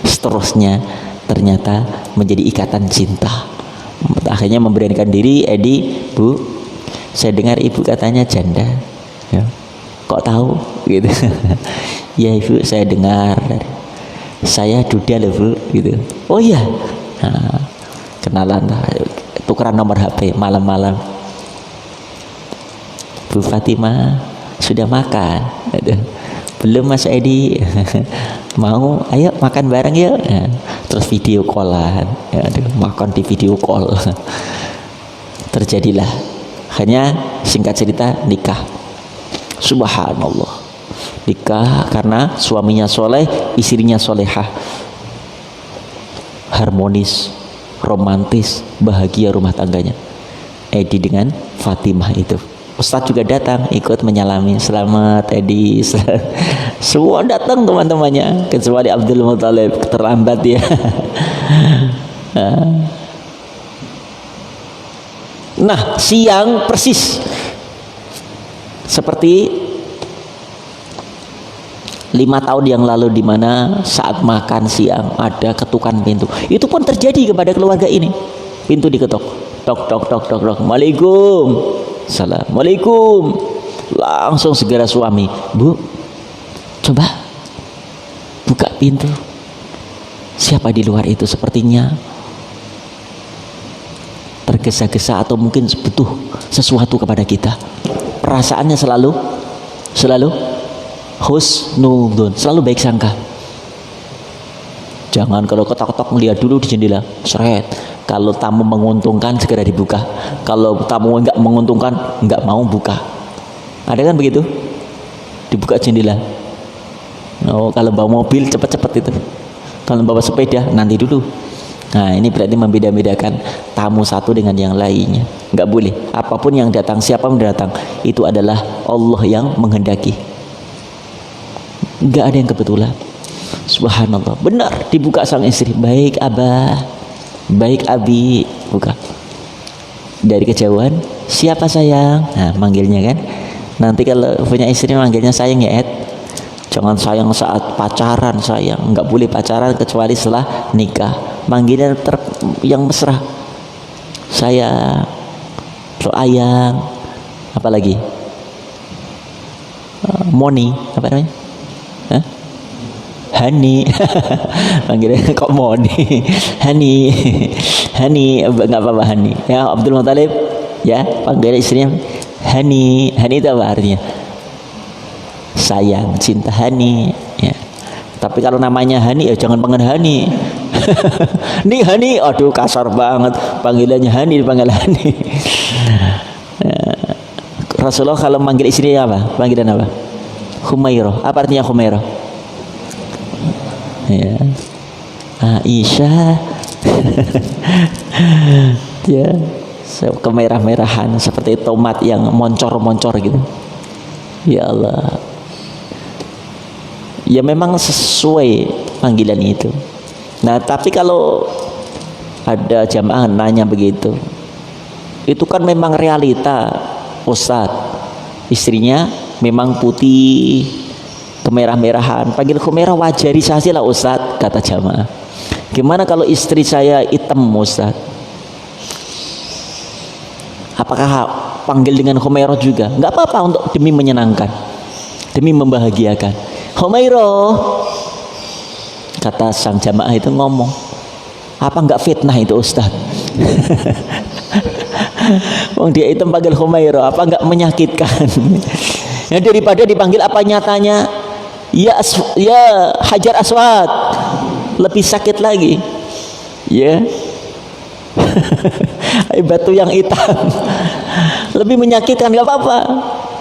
Speaker 1: Seterusnya ternyata menjadi ikatan cinta. Akhirnya memberanikan diri. Edi, bu, saya dengar ibu katanya janda. Ya. Kok tahu? Gitu. Ya ibu, saya dengar. Saya duda loh bu. Gitu. Oh iya. Nah, kenalan, tukeran nomor HP malam-malam. Bu Fatimah sudah makan? Aduh, belum Mas Edi. Mau? Ayo makan bareng yuk. Ya. Terus video callan. Ya, makan di video call. Terjadilah. Hanya singkat cerita nikah. Subhanallah. Nikah karena suaminya soleh, istrinya solehah. harmonis, romantis, bahagia rumah tangganya. Edi dengan Fatimah itu. Ustadz juga datang ikut menyalami, selamat Edi. Semua datang teman-temannya kecuali Abdul Muthalib, terlambat ya. Nah, siang persis seperti 5 tahun yang lalu, di mana saat makan siang ada ketukan pintu. Itu pun terjadi kepada keluarga ini. Pintu diketok, tok tok tok tok tok. Waalaikum salam. Waalaikum. Langsung segera suami, Bu, coba buka pintu. Siapa di luar itu? Sepertinya tergesa-gesa atau mungkin butuh sesuatu kepada kita. Perasaannya selalu husnudon, selalu baik sangka. Jangan kalau ketok-ketok melihat dulu di jendela, seret. Kalau tamu menguntungkan segera dibuka. Kalau tamu enggak menguntungkan, enggak mau buka. Ada kan begitu? Dibuka jendela. Oh, kalau bawa mobil cepat-cepat itu. Kalau bawa sepeda nanti dulu. Nah, ini berarti membeda-bedakan tamu satu dengan yang lainnya. Enggak boleh. Apapun yang datang, siapa yang datang, itu adalah Allah yang menghendaki. Enggak ada yang kebetulan. Subhanallah. Benar, dibuka sang istri. Baik Abah, baik Abi. Buka. Dari kejauhan, siapa sayang? Nah, manggilnya kan. Nanti kalau punya istri manggilnya sayang ya, Ed. Jangan sayang saat pacaran, sayang. Enggak boleh pacaran kecuali setelah nikah. Manggilnya yang mesra. Sayang, lo ayang. Apalagi? Moni, apa namanya? Hah? Hani. Panggilnya kok Moni. Hani. Hani, enggak apa-apa Hani. Ya, Abdul Muthalib ya, panggil istrinya Hani. Hani itu apa artinya? Sayang, cinta Hani ya. Tapi kalau namanya Hani ya jangan panggil Hani. Nih Hani, aduh kasar banget. Panggilannya Hani, dipanggil Hani. Rasulullah kalau manggil istrinya apa? Panggilan apa? Humairah. Apa artinya Humairah? Ya. Aisyah. Ya, kemerah-merahan seperti tomat yang moncor-moncor gitu. Ya Allah. Ya memang sesuai panggilan itu. Nah, tapi kalau ada jamaah nanya begitu, itu kan memang realita, Ustadz. Istrinya memang putih, kemerah-merahan. Panggil Humairah wajarisasi lah Ustadz, kata jamaah. Gimana kalau istri saya hitam Ustadz? Apakah panggil dengan Humairah juga? Enggak apa-apa, untuk demi menyenangkan, demi membahagiakan. Humairah, kata sang jamaah itu ngomong, apa enggak fitnah itu Ustaz? Wong dia itu panggil Humairah, apa enggak menyakitkan? Ya, daripada dipanggil apa nyatanya, ya Hajar Aswad, lebih sakit lagi. Ya. Batu yang hitam, lebih menyakitkan. Enggak apa-apa,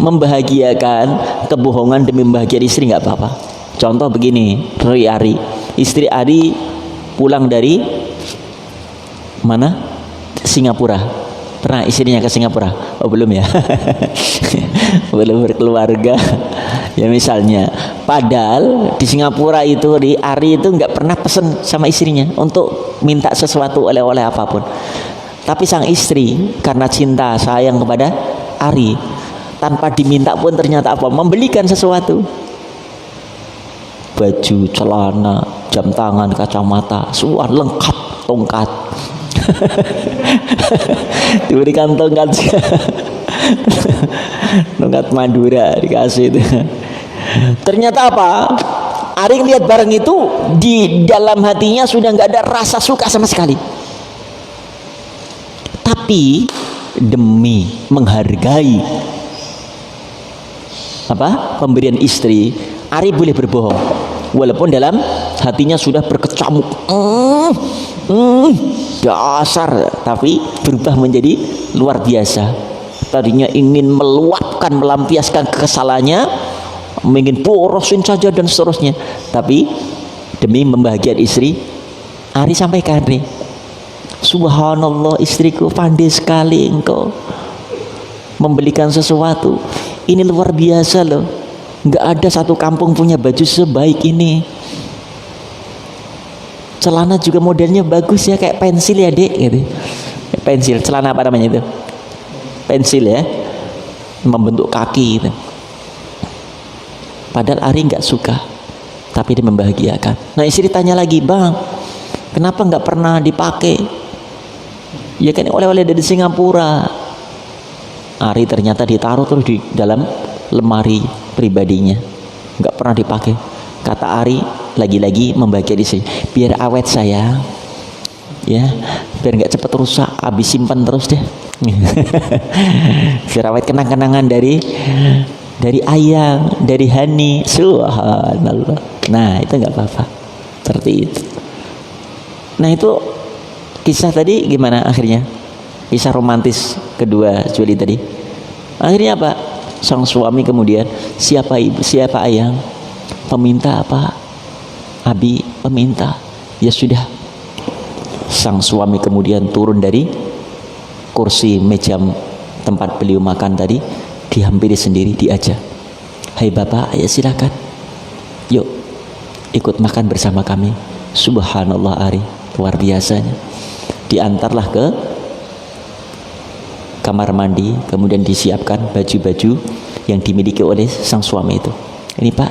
Speaker 1: membahagiakan, kebohongan demi membahagiakan istri enggak apa-apa. Contoh begini, Ari, istri Ari pulang dari mana? Singapura. Pernah istrinya ke Singapura? Oh belum ya. Belum berkeluarga. Ya misalnya, padahal di Singapura itu, di Ari itu nggak pernah pesen sama istrinya untuk minta sesuatu oleh-oleh apapun. Tapi sang istri karena cinta sayang kepada Ari, tanpa diminta pun ternyata apa? Membelikan sesuatu. Baju, celana, jam tangan, kacamata, semua lengkap, tongkat. Diberikan tongkat. Tongkat Madura dikasih itu. Ternyata apa? Ari lihat barang itu, di dalam hatinya sudah nggak ada rasa suka sama sekali. Tapi demi menghargai apa pemberian istri, Ari boleh berbohong, walaupun dalam hatinya sudah berkecamuk. Dasar, tapi berubah menjadi luar biasa. Tadinya ingin meluapkan, melampiaskan kekesalannya, ingin borosin saja dan seterusnya, tapi demi membahagiakan istri Ari sampaikan, Ri, subhanallah, istriku pandai sekali engkau membelikan sesuatu. Ini luar biasa loh. Nggak ada satu kampung punya baju sebaik ini. Celana juga modelnya bagus ya, kayak pensil ya dek gitu. Pensil, celana apa namanya itu? Pensil ya, membentuk kaki gitu. Padahal Ari nggak suka, tapi dia membahagiakan. Nah istri tanya lagi, bang, kenapa nggak pernah dipakai? Ya kan oleh-oleh dari Singapura. Ari ternyata ditaruh terus di dalam lemari pribadinya, nggak pernah dipakai. Kata Ari, lagi-lagi membahagiakan istri, biar awet sayang, ya, biar nggak cepet rusak, habis simpan terus deh. Biar awet, kenang-kenangan dari ayang, dari hani. Subhanallah. Nah itu nggak apa-apa, seperti itu. Nah itu kisah tadi gimana akhirnya? Kisah romantis kedua Juli tadi. Akhirnya apa? Sang suami kemudian, siapa ibu, siapa ayang? Peminta apa? Abi peminta. Ya sudah. Sang suami kemudian turun dari kursi meja tempat beliau makan tadi, dihampiri sendiri, diajak. Hai bapak, ya silakan. Yuk, ikut makan bersama kami. Subhanallah Ari, luar biasanya. Diantarlah ke kamar mandi, kemudian disiapkan baju-baju yang dimiliki oleh sang suami itu. Ini pak,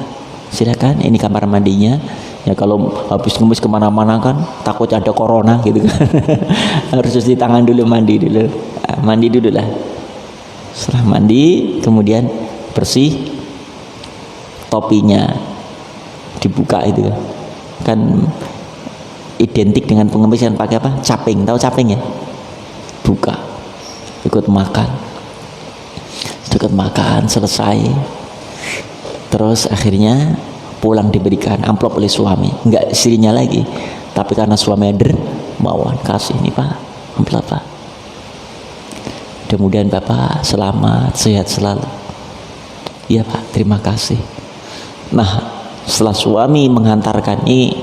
Speaker 1: silakan, ini kamar mandinya. Ya kalau habis ngemis kemana-mana kan takut ada corona gitu kan. Harus cuci tangan dulu, mandi dulu. Mandi dulu lah. Setelah mandi kemudian bersih, topinya dibuka itu kan identik dengan pengemis kan pakai apa? Caping, tahu caping ya? Buka, ikut makan. Ikut makan selesai, terus akhirnya pulang diberikan amplop oleh suami, enggak istrinya lagi, tapi karena suaminya dermawan, kasih nih pak, amplop pak. Kemudian bapak selamat, sehat selalu. Iya pak, terima kasih. Nah setelah suami mengantarkan ini,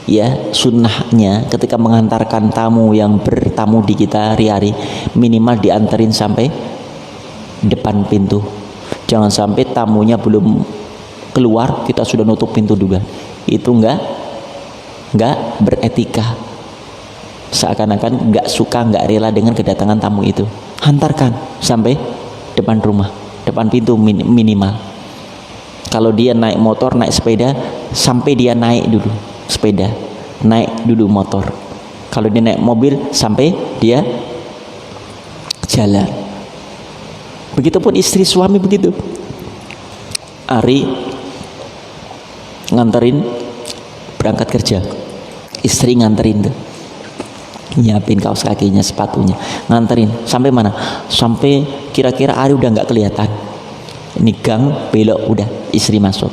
Speaker 1: ya sunnahnya ketika mengantarkan tamu yang bertamu di kita hari-hari, minimal diantarin sampai depan pintu. Jangan sampai tamunya belum keluar kita sudah nutup pintu juga. Itu enggak beretika. Seakan-akan enggak suka, enggak rela dengan kedatangan tamu itu. Hantarkan sampai depan rumah, depan pintu minimal. Kalau dia naik motor, naik sepeda, sampai dia naik dulu sepeda, naik dulu motor. Kalau dia naik mobil, sampai dia jalan. Begitupun istri suami begitu. Ari nganterin berangkat kerja, istri nganterin tuh, nyiapin kaos kakinya, sepatunya, nganterin sampai mana? Sampai kira-kira Ari udah nggak kelihatan. Ini gang belok, udah istri masuk.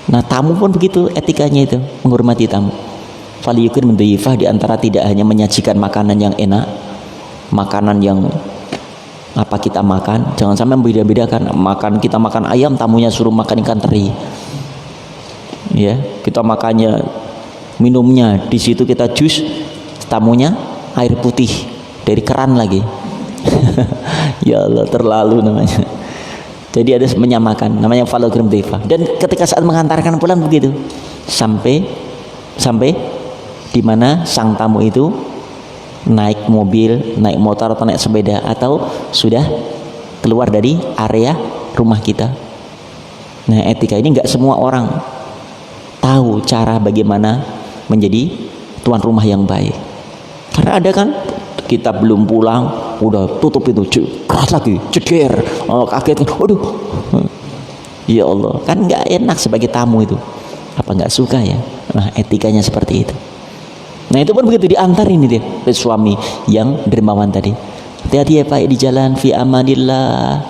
Speaker 1: Nah tamu pun begitu etikanya itu, menghormati tamu. Faliyukun mendhifah, diantara tidak hanya menyajikan makanan yang enak, makanan yang apa kita makan, jangan sampai membeda-bedakan. Kita makan ayam, tamunya suruh makan ikan teri. Ya, kita makannya, minumnya di situ kita jus, tamunya air putih dari keran lagi. Ya Allah, terlalu namanya. Jadi ada menyamakan, namanya faliyukun mendhifah. Dan ketika saat mengantarkan pulang begitu, sampai di mana sang tamu itu naik mobil, naik motor atau naik sepeda, atau sudah keluar dari area rumah kita. Nah etika ini nggak semua orang tahu cara bagaimana menjadi tuan rumah yang baik. Karena ada kan, kita belum pulang udah tutup itu, keras lagi, ceger, kaget, aduh, ya Allah, kan nggak enak sebagai tamu itu. Apa nggak suka ya? Nah etikanya seperti itu. Nah itu pun begitu, diantar ini dia suami yang dermawan tadi. Hati-hati ya pak di jalan, fi amanillah,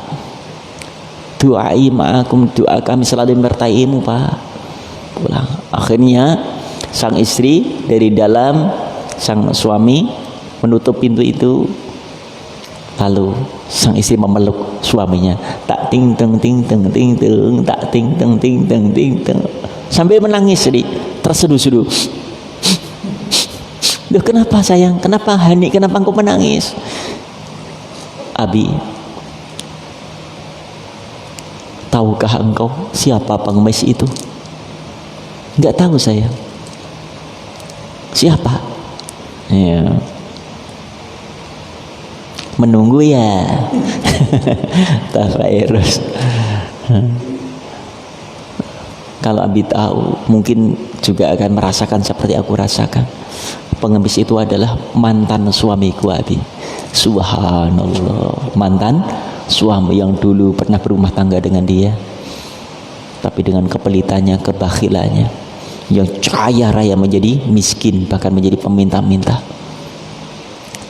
Speaker 1: doai ma'akum, doa kami selalu menyertaimu pak. Pulang. Akhirnya sang istri dari dalam, sang suami menutup pintu itu, lalu sang istri memeluk suaminya, tak ting teng ting teng ting teng, tak ting teng ting teng ting teng, sambil menangis, jadi terseduh-seduh. Loh kenapa sayang? Kenapa Hani? Kenapa engkau menangis? Abi, tahukah engkau siapa pengemis itu? Enggak tahu sayang. Siapa? Ya. Menunggu ya. Tafairus. Kalau Abi tahu, mungkin juga akan merasakan seperti aku rasakan. Pengemis itu adalah mantan suamiku, Abi. Subhanallah, mantan suami yang dulu pernah berumah tangga dengan dia, tapi dengan kepelitannya, kebakhilannya, yang kaya raya menjadi miskin, bahkan menjadi peminta-minta.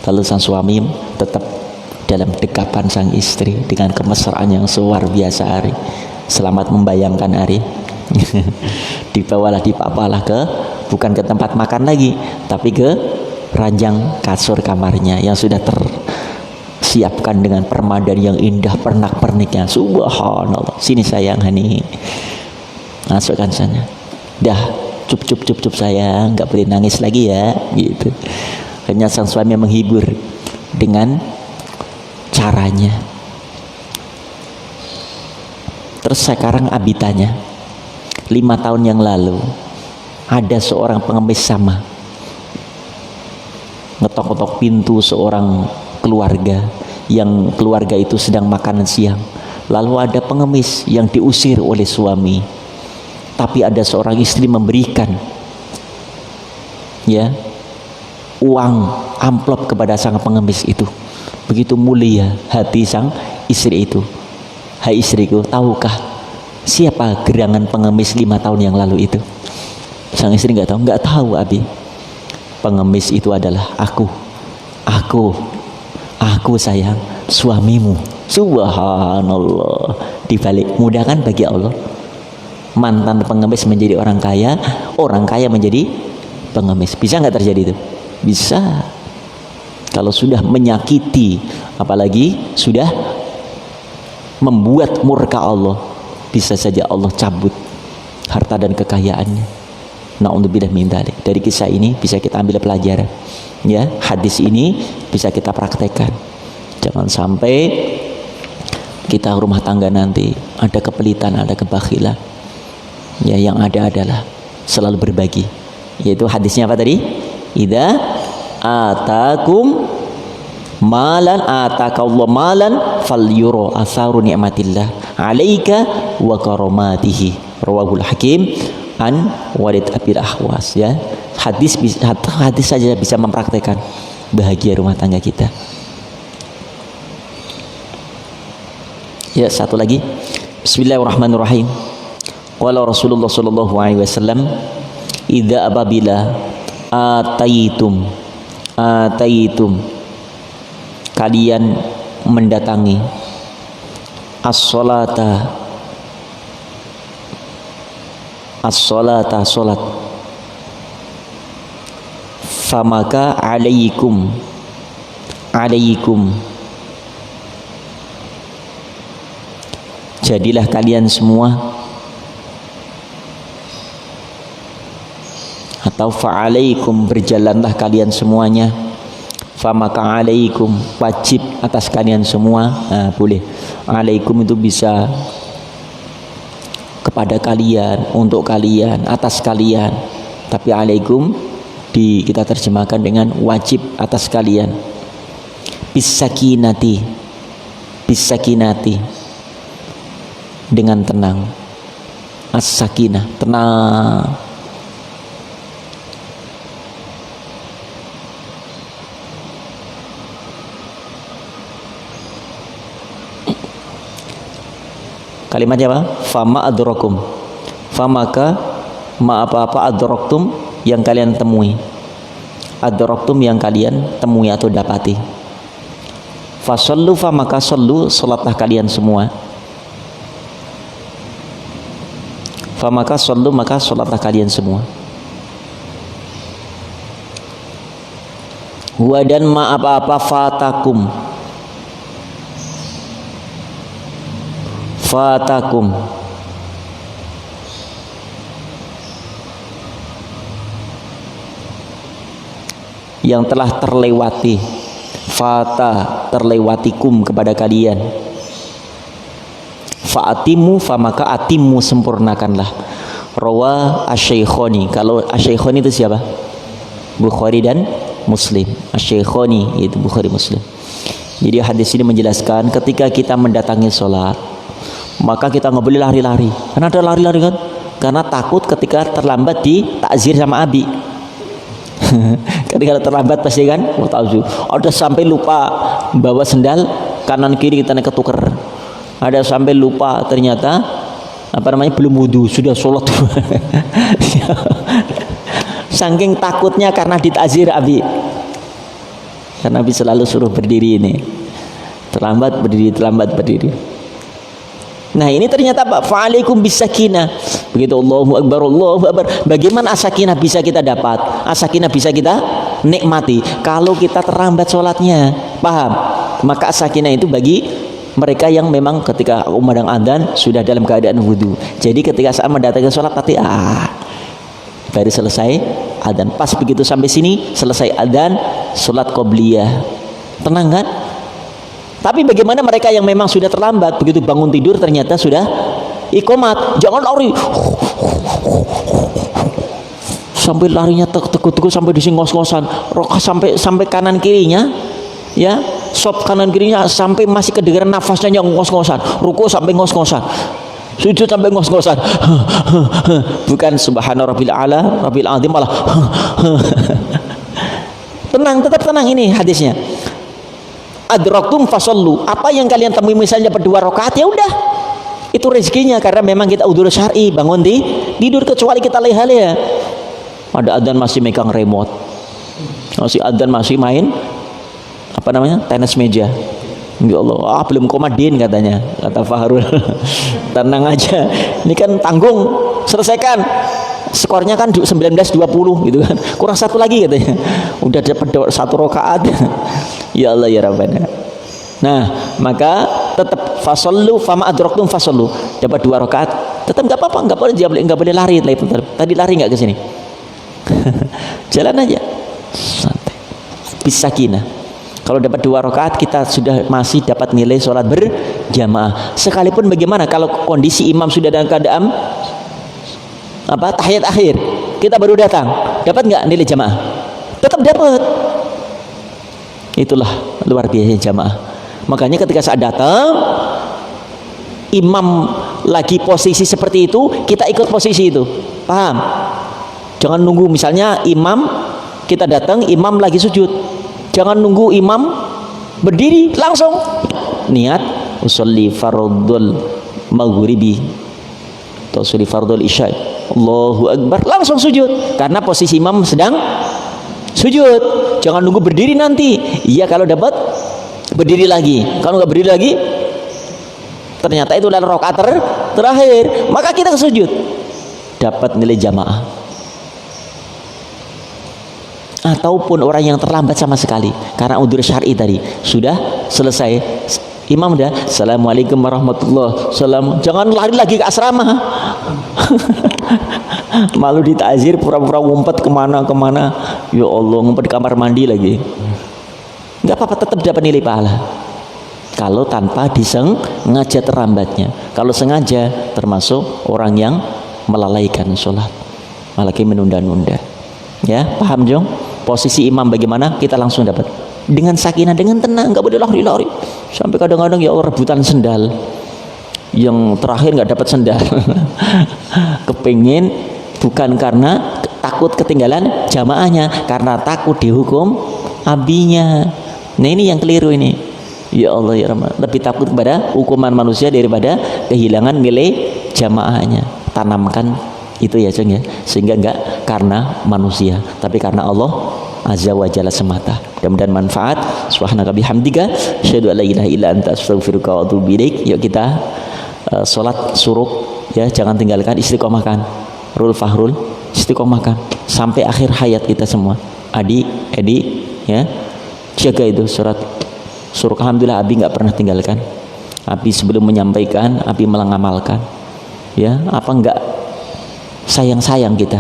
Speaker 1: Lalu sang suami tetap dalam dekapan sang istri dengan kemesraan yang luar biasa, Ari. Selamat membayangkan, Ari. Dibawalah, dipapalah bukan ke tempat makan lagi, tapi ke ranjang kasur kamarnya yang sudah tersiapkan dengan permadani yang indah, pernak-perniknya. Subhanallah. Sini sayang, Hani, masukkan sana. Dah, cup sayang, nggak boleh nangis lagi ya, gitu. Hanya sang suami menghibur dengan caranya. Terus sekarang Abi tanya, 5 tahun yang lalu ada seorang pengemis sama ngetok-ngetok pintu seorang keluarga, yang keluarga itu sedang makan siang. Lalu ada pengemis yang diusir oleh suami, tapi ada seorang istri memberikan ya uang amplop kepada sang pengemis itu. Begitu mulia hati sang istri itu. Hai istriku, tahukah siapa gerangan pengemis 5 tahun yang lalu itu? Sang istri nggak tahu Abi. Pengemis itu adalah aku sayang, suamimu. Subhanallah. Dibalik mudah kan bagi Allah. Mantan pengemis menjadi orang kaya menjadi pengemis. Bisa nggak terjadi itu? Bisa. Kalau sudah menyakiti, apalagi sudah membuat murka Allah, bisa saja Allah cabut harta dan kekayaannya. Na'udzubillah min dzalik. Dari kisah ini bisa kita ambil pelajaran. Ya, hadis ini bisa kita praktekkan. Jangan sampai kita rumah tangga nanti ada kepelitan, ada kebakhilan. Ya, yang ada adalah selalu berbagi. Yaitu hadisnya apa tadi? Idza atakum malan atakallahu malan falyura atharu ni'matillah 'alaika wa karamatihi. Rawahul Hakim an Walid Abil Ahwas. Ya, hadis saja bisa mempraktekkan bahagia rumah tangga kita. Ya, satu lagi. Bismillahirrahmanirrahim. Qala Rasulullah sallallahu alaihi wasallam, idza apabila ataitum kalian mendatangi as-salata salat, famaka alaikum jadilah kalian semua, atau fa'alaikum berjalanlah kalian semuanya, famaka alaikum wajib atas kalian semua. Boleh alaikum itu bisa kepada kalian, untuk kalian, atas kalian, tapi alaikum kita terjemahkan dengan wajib atas kalian. Bisakinati dengan tenang. As-sakinah, tenang. Kalimatnya apa? Fama adrakum. Famaka ma apa adraktum yang kalian temui. Adraktum yang kalian temui atau dapati. Fasallu famaka sallu, salatlah kalian semua. Famaka sallu, maka salatlah kalian semua. Wa dan ma apa fatakum yang telah terlewati, fata terlewatikum kepada kalian, fa'atimu famaka atimu sempurnakanlah. Rawa asy-syaikhani. Kalau asy-syaikhani itu siapa? Bukhari dan Muslim. Asy-syaikhani itu Bukhari Muslim. Jadi hadis ini menjelaskan ketika kita mendatangi sholat, maka kita nggak boleh lari-lari. Karena ada lari-lari kan? Karena takut ketika terlambat di takzir sama abi. Ketika terlambat pasti kan, ada sampai lupa bawa sendal kanan kiri kita ketuker. Ada sampai lupa ternyata belum wudu sudah sholat. Saking takutnya karena ditazir abi. Karena Nabi selalu suruh berdiri ini, terlambat berdiri. Nah ini ternyata Pak, fa'alaikum bisakinah. Begitu Allahu Akbar. Bagaimana as-sakinah bisa kita dapat? As-sakinah bisa kita nikmati kalau kita terlambat sholatnya, paham? Maka as-sakinah itu bagi mereka yang memang ketika umandang adzan sudah dalam keadaan wudu. Jadi ketika saat mendatangi sholat nanti baru selesai adzan. Pas begitu sampai sini selesai adzan, sholat qobliyah. Tenang kan? Tapi bagaimana mereka yang memang sudah terlambat, begitu bangun tidur ternyata sudah iqomat, jangan lari. Sampai larinya tekuk sampai di ngos-ngosan, rokah sampai kanan kirinya, ya, sop kanan kirinya sampai masih kedengaran nafasnya yang ngos-ngosan, ruku sampai ngos-ngosan, sujud sampai ngos-ngosan. Bukan subhana rabbil ala, rabbil azim malah. Tenang, tetap tenang, ini hadisnya. Adraktum fasallu, apa yang kalian temui misalnya berdua rakaat, ya udah itu rezekinya, karena memang kita udzur syar'i, bangun tidur, kecuali kita leha-leha. Ada adzan masih megang remote, masih adzan masih main tenis meja. Ya Allah, belum komadin katanya, kata Fahrul. Tenang aja, ini kan tanggung, selesaikan. Skornya kan 19-20 gitu kan, kurang satu lagi katanya, udah dapat satu rakaat. Ya Allah ya Rabbana. Nah maka tetap fasallu fama adraktum fasallu, dapat 2 rakaat tetap nggak apa-apa, nggak boleh lari. Tadi lari nggak ke sini? Jalan aja santai, bisakinah. Kalau dapat 2 rakaat kita sudah masih dapat nilai sholat berjamaah. Sekalipun bagaimana kalau kondisi imam sudah dalam keadaan tahiyat akhir, kita baru datang, dapat nggak nilai jamaah? Tetap dapat. Itulah luar biasa jamaah. Makanya ketika saat datang imam lagi posisi seperti itu, kita ikut posisi itu, paham? Jangan nunggu, misalnya imam, kita datang imam lagi sujud, jangan nunggu imam berdiri, langsung niat usolli fardul maghribi atau usolli fardul isya, Allahu Akbar, langsung sujud karena posisi imam sedang sujud. Jangan nunggu berdiri nanti. Iya, kalau dapat berdiri lagi, kalau nggak berdiri lagi ternyata itu adalah rakaat terakhir, maka kita sujud, dapat nilai jamaah. Ataupun orang yang terlambat sama sekali karena udzur syar'i tadi, sudah selesai imam dah, assalamualaikum warahmatullahi wabarakatuh, jangan lari lagi ke asrama. Malu ditazir, pura-pura ngumpet kemana, ya Allah, ngumpet di kamar mandi lagi. Nggak apa-apa, tetap dapat nilai pahala kalau tanpa disengaja terlambatnya. Kalau sengaja termasuk orang yang melalaikan sholat, malah menunda-nunda. Ya, paham Jong? Posisi imam bagaimana, kita langsung dapat dengan sakinah, dengan tenang, nggak boleh lari-lari. Sampai kadang-kadang ya Allah rebutan sendal, yang terakhir nggak dapat sendal. Kepingin, bukan karena takut ketinggalan jamaahnya, karena takut dihukum abinya. Nah ini yang keliru ini. Ya Allah ya Rahman, lebih takut kepada hukuman manusia daripada kehilangan nilai jamaahnya. Tanamkan itu ya Jeng ya, sehingga enggak karena manusia tapi karena Allah azza wa jalla semata. Mudah-mudahan manfaat. Subhanaka bihamdika asyhadu an la ilaha illa anta astaghfiruka wa atubu ilaik. Yuk kita salat suruk ya, jangan tinggalkan, istiqomahkan. Rul Fahrul, istiqomahkan sampai akhir hayat kita semua. Edi ya, jaga itu surat suruk. Alhamdulillah Abi nggak pernah tinggalkan. Abi sebelum menyampaikan, Abi mengamalkan. Ya, apa enggak sayang kita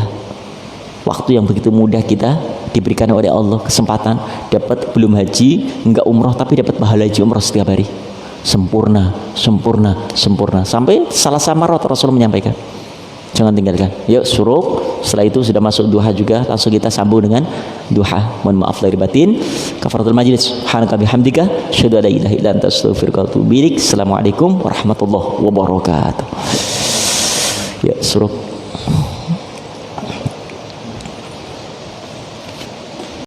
Speaker 1: waktu yang begitu mudah kita diberikan oleh Allah kesempatan dapat belum haji, enggak umroh tapi dapat pahala haji umroh setiap hari. Sempurna, sempurna, sempurna. Sampai salah samarat Rasul menyampaikan. Jangan tinggalkan. Yuk suruh. Setelah itu sudah masuk duha juga, langsung kita sambung dengan duha. Mohon maaf lahir batin. Kafaratul majlis. Subhanaka bihamdika, asyhadu an la ilaha illa anta, astaghfiruka wa atubu ilaik. Assalamualaikum warahmatullahi wabarakatuh. Ya suruh.